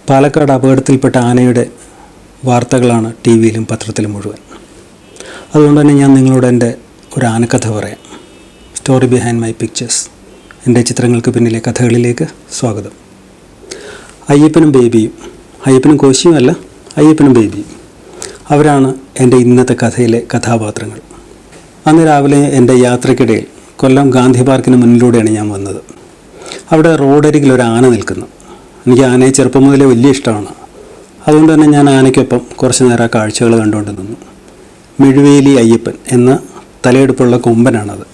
പാലക്കാട് അപകടത്തിൽപ്പെട്ട ആനയുടെ വാർത്തകളാണ് ടി വിയിലും പത്രത്തിലും മുഴുവൻ. അതുകൊണ്ട് തന്നെ ഞാൻ നിങ്ങളോട് എൻ്റെ ഒരു ആനക്കഥ പറയാം. Story behind my pictures. എൻ്റെ ചിത്രങ്ങൾക്ക് പിന്നിലെ കഥകളിലേക്ക് സ്വാഗതം. അയ്യപ്പനും ബേബിയും, അയ്യപ്പനും കോശിയും അല്ല, അയ്യപ്പനും ബേബിയും, അവരാണ് എൻ്റെ ഇന്നത്തെ കഥയിലെ കഥാപാത്രങ്ങൾ. അന്ന് രാവിലെ എൻ്റെ യാത്രക്കിടയിൽ കൊല്ലം ഗാന്ധി പാർക്കിന് മുന്നിലൂടെയാണ് ഞാൻ വന്നത്. അവിടെ റോഡരികിൽ ഒരു ആന നിൽക്കുന്നു. എനിക്ക് ആനയെ ചെറുപ്പം മുതലേ വലിയ ഇഷ്ടമാണ്. അതുകൊണ്ട് തന്നെ ഞാൻ ആനയ്ക്കൊപ്പം കുറച്ച് നേരം ആ കാഴ്ചകൾ കണ്ടുകൊണ്ട് നിന്നു. മിഴുവേലി അയ്യപ്പൻ എന്ന തലയെടുപ്പുള്ള കൊമ്പനാണത്.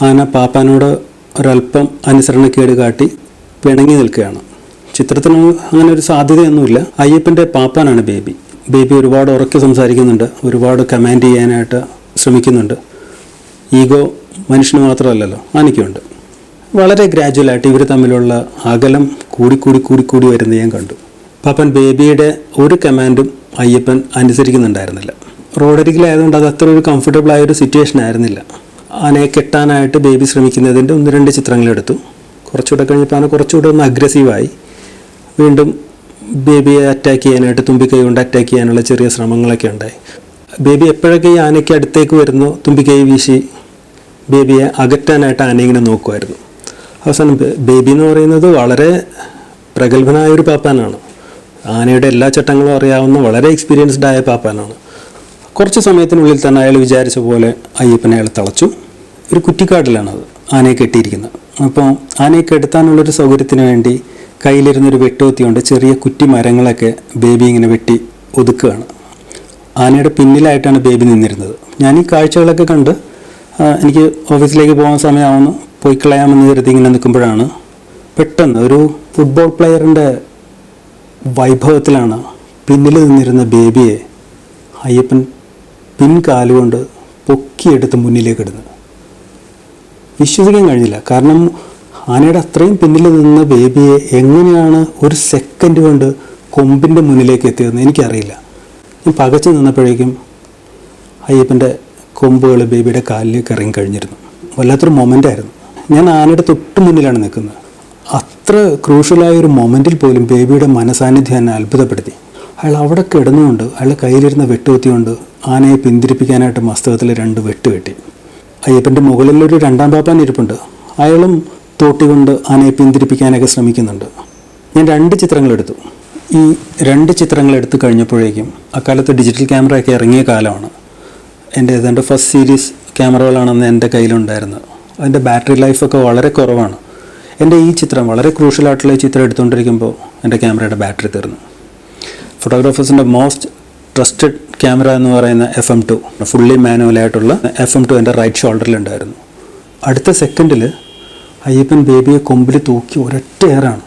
ആന പാപ്പാനോട് ഒരല്പം അനുസരണക്കേട് കാട്ടി പിണങ്ങി നിൽക്കുകയാണ്. ചിത്രത്തിന് അങ്ങനെ ഒരു സാധ്യതയൊന്നുമില്ല. അയ്യപ്പൻ്റെ പാപ്പാനാണ് ബേബി. ബേബി ഒരുപാട് ഉറക്കെ സംസാരിക്കുന്നുണ്ട്, ഒരുപാട് കമാൻഡ് ചെയ്യാനായിട്ട് ശ്രമിക്കുന്നുണ്ട്. ഈഗോ മനുഷ്യന് മാത്രമല്ലല്ലോ, ആനയ്ക്കുണ്ട്. വളരെ ഗ്രാജുവലായിട്ട് ഇവർ തമ്മിലുള്ള അകലം കൂടി വരുന്നത് ഞാൻ കണ്ടു. പാപ്പൻ ബേബിയുടെ ഒരു കമാൻഡും അയ്യപ്പൻ അനുസരിക്കുന്നുണ്ടായിരുന്നില്ല. റോഡരികിലായതുകൊണ്ട് അത് അത്ര ഒരു കംഫർട്ടബിൾ ആയൊരു സിറ്റുവേഷൻ ആയിരുന്നില്ല. ആനയെ കെട്ടാനായിട്ട് ബേബി ശ്രമിക്കുന്നതിൻ്റെ 1-2 ചിത്രങ്ങളെടുത്തു. കുറച്ചുകൂടെ കഴിഞ്ഞപ്പോൾ ആന കുറച്ചുകൂടെ ഒന്ന് അഗ്രസീവായി. വീണ്ടും ബേബിയെ അറ്റാക്ക് ചെയ്യാനായിട്ട് തുമ്പിക്കൈ കൊണ്ട് അറ്റാക്ക് ചെയ്യാനുള്ള ചെറിയ ശ്രമങ്ങളൊക്കെ ഉണ്ടായി. ബേബി എപ്പോഴൊക്കെ ഈ ആനയ്ക്ക് അടുത്തേക്ക് വരുന്നു തുമ്പിക്കൈ വീശി ബേബിയെ അകറ്റാനായിട്ട് ആന ഇങ്ങനെ നോക്കുമായിരുന്നു. അവസാനം ബേബി എന്ന് പറയുന്നത് വളരെ പ്രഗത്ഭനായൊരു പാപ്പാനാണ്. ആനയുടെ എല്ലാ ചട്ടങ്ങളും അറിയാവുന്ന വളരെ എക്സ്പീരിയൻസ്ഡ് ആയ പാപ്പാനാണ്. കുറച്ച് സമയത്തിനുള്ളിൽ തന്നെ അയാൾ വിചാരിച്ച പോലെ അയ്യപ്പനെ അയാൾ തളച്ചു. ഒരു കുറ്റിക്കാട്ടിലാണത് ആനയെ കെട്ടിയിരിക്കുന്നത്. അപ്പോൾ ആനയെ കെടുത്താനുള്ളൊരു സൗകര്യത്തിന് വേണ്ടി കയ്യിലിരുന്നൊരു വെട്ടുകുത്തി കൊണ്ട് ചെറിയ കുറ്റി മരങ്ങളൊക്കെ ബേബി ഇങ്ങനെ വെട്ടി ഒതുക്കുകയാണ്. ആനയുടെ പിന്നിലായിട്ടാണ് ബേബി നിന്നിരുന്നത്. ഞാൻ ഈ കാഴ്ചകളൊക്കെ കണ്ട് എനിക്ക് ഓഫീസിലേക്ക് പോകാൻ സമയമാവുന്നു, പോയി കളയാമെന്ന് കരുതി ഇങ്ങനെ നിൽക്കുമ്പോഴാണ് പെട്ടെന്ന് ഒരു ഫുട്ബോൾ പ്ലെയറിൻ്റെ വൈഭവത്തിലാണ് പിന്നിൽ നിന്നിരുന്ന ബേബിയെ അയ്യപ്പൻ പിൻകാലുകൊണ്ട് പൊക്കിയെടുത്ത് മുന്നിലേക്ക് ഇടുന്നത്. വിശ്വസിക്കാൻ കഴിഞ്ഞില്ല. കാരണം ആനയുടെ അത്രയും പിന്നിൽ നിന്ന ബേബിയെ എങ്ങനെയാണ് ഒരു സെക്കൻഡ് കൊണ്ട് കൊമ്പിൻ്റെ മുന്നിലേക്ക് എത്തിയതെന്ന് എനിക്കറിയില്ല. ഈ പകച്ചു നിന്നപ്പോഴേക്കും അയ്യപ്പൻ്റെ കൊമ്പുകൾ ബേബിയുടെ കാലിലേക്ക് ഇറങ്ങി കഴിഞ്ഞിരുന്നു. വല്ലാത്തൊരു മൊമെൻ്റായിരുന്നു. ഞാൻ ആനയുടെ തൊട്ട് മുന്നിലാണ് നിൽക്കുന്നത്. അത്ര ക്രൂഷ്യലായൊരു മൊമെൻറ്റിൽ പോലും ബേബിയുടെ മനസാന്നിധ്യം എന്നെ അത്ഭുതപ്പെടുത്തി. അയാൾ അവിടെ കിടന്നുകൊണ്ട് അയാളുടെ കയ്യിലിരുന്ന വെട്ടുകുത്തിക്കൊണ്ട് ആനയെ പിന്തിരിപ്പിക്കാനായിട്ട് മസ്തകത്തിൽ 2 വെട്ട് കെട്ടി. അയ്യപ്പൻ്റെ മുകളിലൊരു 2ാം പാപ്പാൻ ഇരിപ്പുണ്ട്. അയാളും തോട്ടി കൊണ്ട് ആനയെ പിന്തിരിപ്പിക്കാനൊക്കെ ശ്രമിക്കുന്നുണ്ട്. ഞാൻ 2 ചിത്രങ്ങളെടുത്തു. ഈ 2 ചിത്രങ്ങളെടുത്ത് കഴിഞ്ഞപ്പോഴേക്കും അക്കാലത്ത് ഡിജിറ്റൽ ക്യാമറയൊക്കെ ഇറങ്ങിയ കാലമാണ്. എൻ്റെ ഏതാണ്ട് ഫസ്റ്റ് സീരീസ് ക്യാമറകളാണെന്ന് എൻ്റെ കയ്യിലുണ്ടായിരുന്നത്. അതിൻ്റെ ബാറ്ററി ലൈഫൊക്കെ വളരെ കുറവാണ്. എൻ്റെ ഈ ചിത്രം വളരെ ക്രൂഷ്യലായിട്ടുള്ള ഈ ചിത്രം എടുത്തുകൊണ്ടിരിക്കുമ്പോൾ എൻ്റെ ക്യാമറയുടെ ബാറ്ററി തീർന്നു. ഫോട്ടോഗ്രാഫേഴ്സിൻ്റെ മോസ്റ്റ് ട്രസ്റ്റഡ് ക്യാമറ എന്ന് പറയുന്ന FM2, ഫുള്ളി മാനുവലായിട്ടുള്ള FM2 എൻ്റെ റൈറ്റ് ഷോൾഡറിലുണ്ടായിരുന്നു. അടുത്ത സെക്കൻഡിൽ അയ്യപ്പൻ ബേബിയെ കൊമ്പിൽ തൂക്കി ഒരൊറ്റ ഏറാണ്.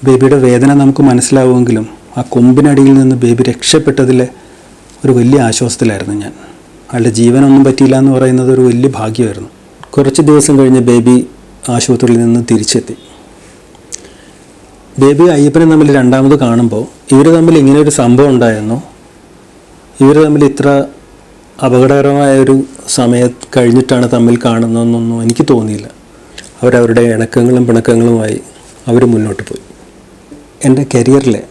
ബേബിയുടെ വേദന നമുക്ക് മനസ്സിലാവുമെങ്കിലും ആ കൊമ്പിനടിയിൽ നിന്ന് ബേബി രക്ഷപ്പെട്ടതിലെ ഒരു വലിയ ആശ്വാസത്തിലായിരുന്നു ഞാൻ. അയാളുടെ ജീവനൊന്നും പറ്റിയില്ല എന്ന് പറയുന്നത് ഒരു വലിയ ഭാഗ്യമായിരുന്നു. കുറച്ച് ദിവസം കഴിഞ്ഞ് ബേബി ആശുപത്രിയിൽ നിന്ന് തിരിച്ചെത്തി. ബേബി അയ്യപ്പനെ തമ്മിൽ രണ്ടാമത് കാണുമ്പോൾ ഇവർ തമ്മിൽ ഇങ്ങനെ ഒരു സംഭവം ഉണ്ടായിരുന്നു, ഇവർ തമ്മിൽ ഇത്ര അപകടകരമായൊരു സമയം കഴിഞ്ഞിട്ടാണ് തമ്മിൽ കാണുന്നതെന്നൊന്നും എനിക്ക് തോന്നിയില്ല. അവരവരുടെ ഇണക്കങ്ങളും പിണക്കങ്ങളുമായി അവർ മുന്നോട്ട് പോയി. എൻ്റെ കരിയറിലെ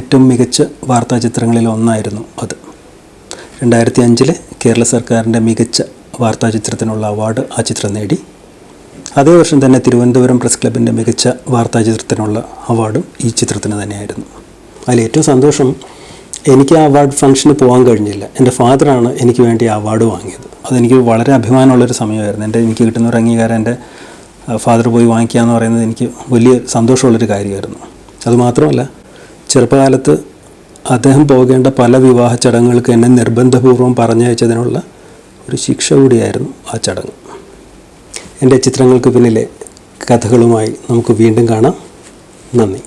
ഏറ്റവും മികച്ച വാർത്താ ചിത്രങ്ങളിൽ ഒന്നായിരുന്നു അത്. 2005 കേരള സർക്കാരിൻ്റെ മികച്ച വാർത്താ ചിത്രത്തിനുള്ള അവാർഡ് ആ ചിത്രം നേടി. അതേ വർഷം തന്നെ തിരുവനന്തപുരം പ്രസ് ക്ലബിൻ്റെ മികച്ച വാർത്താ ചിത്രത്തിനുള്ള അവാർഡും ഈ ചിത്രത്തിന് തന്നെയായിരുന്നു. അതിലേറ്റവും സന്തോഷം, എനിക്ക് ആ അവാർഡ് ഫംഗ്ഷന് പോകാൻ കഴിഞ്ഞില്ല. എൻ്റെ ഫാദറാണ് എനിക്ക് വേണ്ടി ആ അവാർഡ് വാങ്ങിയത്. അതെനിക്ക് വളരെ അഭിമാനമുള്ളൊരു സമയമായിരുന്നു. എനിക്ക് കിട്ടുന്ന ഒരു അംഗീകാരം എൻ്റെ ഫാദർ പോയി വാങ്ങിക്കുക എന്ന് പറയുന്നത് എനിക്ക് വലിയ സന്തോഷമുള്ളൊരു കാര്യമായിരുന്നു. അതുമാത്രമല്ല, ചെറുപ്പകാലത്ത് അദ്ദേഹം പോകേണ്ട പല വിവാഹ ചടങ്ങുകൾക്ക് എന്നെ നിർബന്ധപൂർവ്വം പറഞ്ഞയച്ചതിനുള്ള ഒരു ശിക്ഷ കൂടിയായിരുന്നു ആ ചടങ്ങ്. എൻ്റെ ചിത്രങ്ങൾക്ക് പിന്നിലെ കഥകളുമായി നമുക്ക് വീണ്ടും കാണാം. നന്ദി.